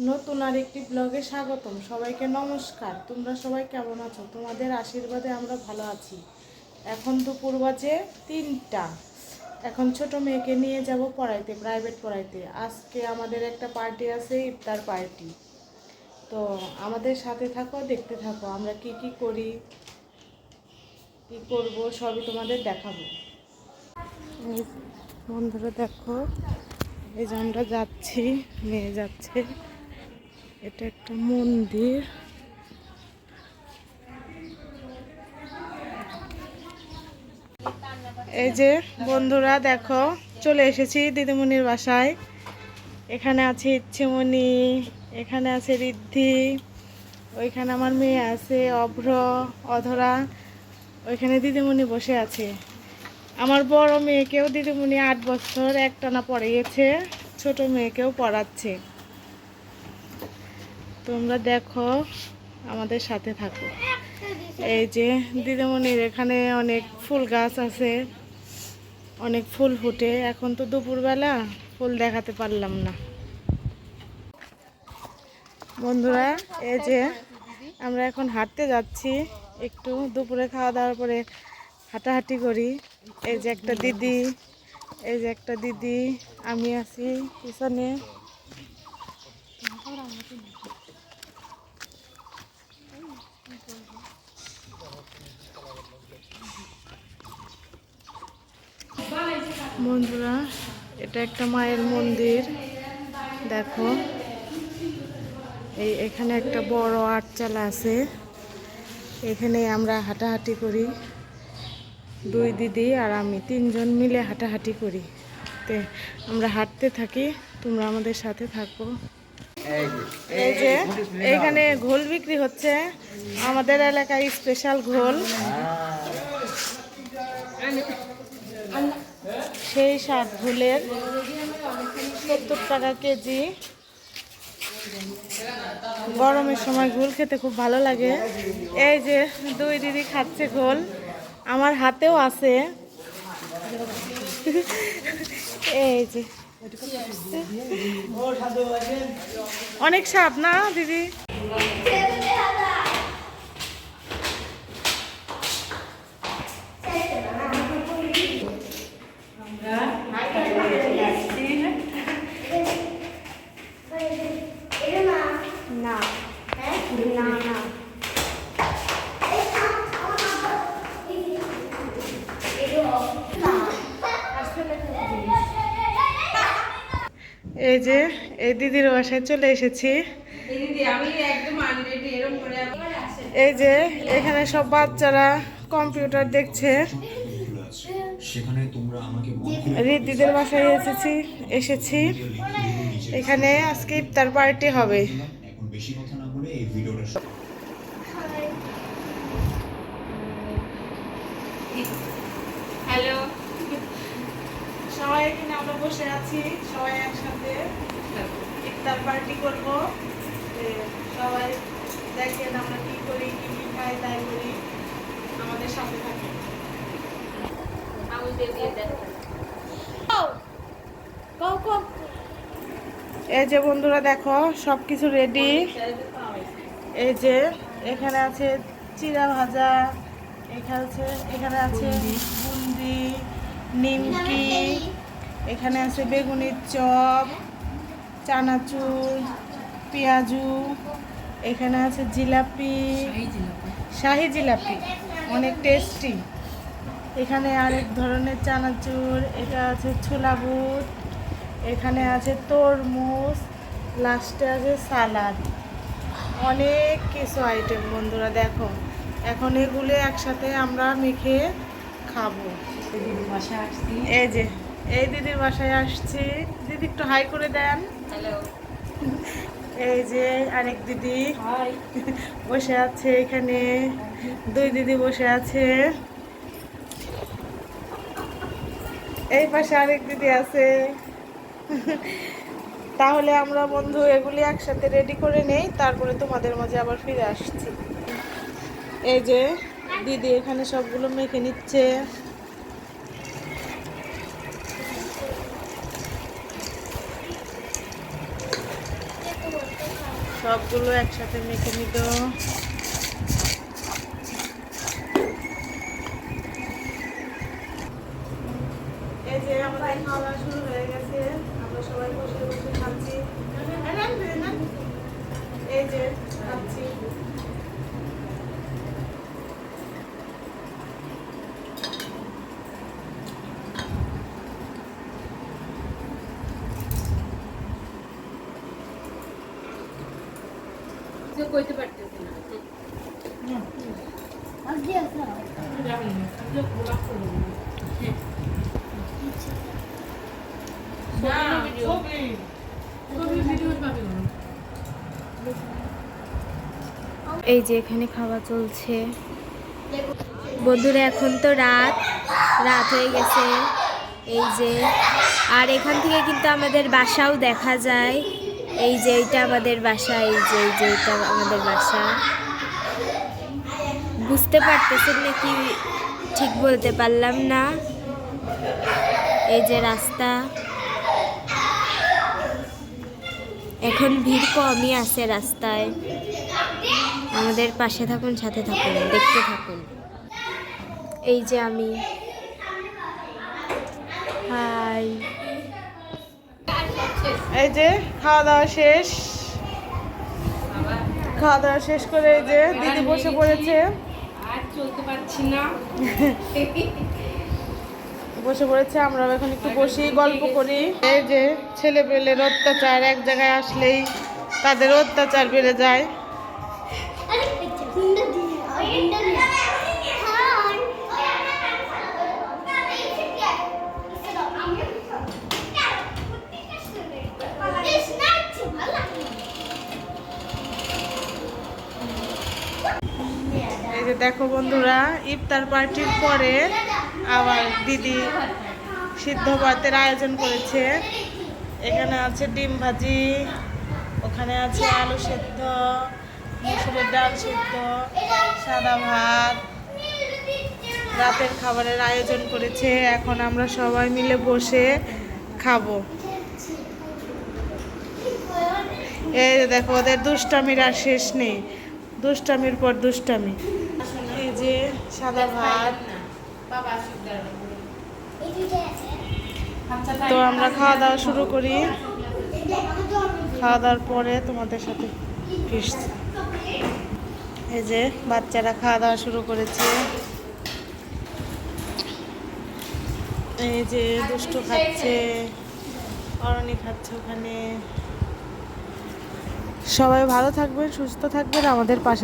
নতুন আরেকটি ব্লগে স্বাগতম। সবাইকে নমস্কার। তোমরা সবাই কেমন আছো? তোমাদের আশীর্বাদে আমরা ভালো আছি। এখন দুপুর বাজে 3টা। এখন ছোট মেয়েকে নিয়ে যাব পড়াইতে, প্রাইভেট পড়াইতে। আজকে আমাদের একটা পার্টি আছে, ইফতার পার্টি। তো আমাদের সাথে থাকো, দেখতে থাকো আমরা কি কি করি, কি করব সবই তোমাদের দেখাবো। বন্ধুরা দেখো, এই যে আমরা যাচ্ছি, মেয়ে যাচ্ছে। এটা একটা মন্দির। এই যে বন্ধুরা দেখো, চলে এসেছি দিদিমণির বাসায়। এখানে আছে ইচ্ছেমণি, এখানে আছে ঋদ্ধি, ওইখানে আমার মেয়ে আছে অভ্র, অধরা, ওইখানে দিদিমণি বসে আছে। আমার বড় মেয়েকেও দিদিমণি 8 বছর একটানা পড়িয়েছে, ছোট মেয়েকেও পড়াচ্ছে। তোমরা দেখো, আমাদের সাথে থাকো। এই যে দিদিমণির এখানে অনেক ফুল গাছ আছে, অনেক ফুল ফুটে। এখন তো দুপুরবেলা, ফুল দেখাতে পারলাম না। বন্ধুরা এই যে আমরা এখন হাঁটতে যাচ্ছি, একটু দুপুরে খাওয়া দাওয়ার পরে হাঁটাহাঁটি করি। এই যে একটা দিদি, এই যে একটা দিদি, আমি আছি পিছনে। বন্ধুরা এটা একটা মায়ের মন্দির দেখো। এখানে একটা বড় আটচালা আছে, এখানে আমরা হাঁটাহাঁটি করি। 2 দিদি আর আমি 3 জন মিলে হাঁটাহাঁটি করি। তে আমরা হাঁটতে থাকি, তোমরা আমাদের সাথে থাকো। এই যে এইখানে ঘোল বিক্রি হচ্ছে, আমাদের এলাকায় স্পেশাল ঘোল। সেই স্বাদ ঘোলের, 70 টাকা কেজি। গরমের সময় ঘোল খেতে খুব ভালো লাগে। এই যে 2 দিদি খাচ্ছে ঘোল, আমার হাতেও আছে। এই যে অনেক স্বাদ না দিদি? না না না, এই যে এই দিদির বাসায় চলে এসেছি। এই যে এখানে সব বাচ্চারা কম্পিউটার দেখছে। দিদিদের বাসায় এসেছি। এখানে আজকে ইফতার পার্টি হবে। হ্যালো, সবাই এখানে আমরা বসে আছি, সবাই একসাথে ইফতার পার্টি করব। সবাই দেখেন আমরা কি করি, কি কি খাই, তাই করি। আমাদের সাথে থাকি। এই যে বন্ধুরা দেখো, সবকিছু রেডি। এই যে এখানে আছে চিড়া ভাজা, এখানে আছে বুন্দি, নিমকি, এখানে আছে বেগুনির চপ, চানাচুর, পেঁয়াজু, এখানে আছে জিলাপি, শাহি জিলাপি, অনেক টেস্টি। এখানে আরেক ধরনের চানাচুর, এটা আছে ছোলা বুট, এখানে আছে তরমুজ, লাস্টে আছে সালাদ। অনেক কিছু আইটেম বন্ধুরা দেখো। এখন এগুলো একসাথে আমরা মেখে খাবো। এই যে এই দিদির বাসায় আসছি। দিদি একটু হাই করে দেন। হ্যালো। এই যে আরেক দিদি বসে আছে, এখানে 2 দিদি বসে আছে। এই পাশে আরেক দিদি আছে। তাহলে আমরা বন্ধু এগুলি একসাথে রেডি করে নেই, তারপরে তোমাদের মাঝে আবার ফিরে আসছি। এই যে দিদি এখানে সবগুলো মেখে নিচ্ছে। সবগুলো একসাথে মেখে নিব। এই যে আমাদের খাওয়া শুরু হয়ে গেছে, আমরা সবাই বসে বসে খাচ্ছি। এই যে খাচ্ছি। কইতে পারতেছি না। এই যে এখানে খাওয়া চলছে বন্ধুরা। এখন তো রাত হয়ে গেছে। এই যে আর এখান থেকে কিন্তু আমাদের বাসাও দেখা যায়। এই যে এটা আমাদের বাসা, এই যে এটা আমাদের বাসা। বুঝতে পারতেছেন নাকি ঠিক বলতে পারলাম না। এই যে রাস্তা, এখন ভিড় কমই আছে রাস্তায়। আমাদের পাশে থাকুন, সাথে থাকুন, দেখতে থাকুন। এই যে আমি, হাই। এই যে খাওয়া দাওয়া শেষ, খাওয়া দাওয়া শেষ করে এই যে দিদি বসে পড়েছে। আর চলতে পারছি না। বসে পড়েছে, আমরা এখন একটু বসি, গল্প করি। এই যে ছেলে পেলের অত্যাচার, এক জায়গায় আসলেই তাদের অত্যাচার বেড়ে যায়। এই যে দেখো বন্ধুরা, ইফতার পার্টির পরে আবার দিদি সিদ্ধ ভাতের আয়োজন করেছে। এখানে আছে ডিম ভাজি, ওখানে আছে আলু সেদ্ধ, মুসুরের ডাল সেদ্ধ, সাদা ভাত, রাতের খাবারের আয়োজন করেছে। এখন আমরা সবাই মিলে বসে খাবো। এই যে দেখো, ওদের দুষ্টামির আর শেষ নেই, দুষ্টামির পর দুষ্টামি। এই যে সাদা ভাত। তো আমরা খাওয়া দাওয়া শুরু করি, খাওয়া দাওয়ার পরে তোমাদের সাথে ফিরছি। এই যে বাচ্চারা খাওয়া দাওয়া শুরু করেছে। এই যে দুষ্টু খাচ্ছে, অরণি খাচ্ছে ওখানে। সবাই ভালো থাকবেন, সুস্থ থাকবেন, আমাদের পাশে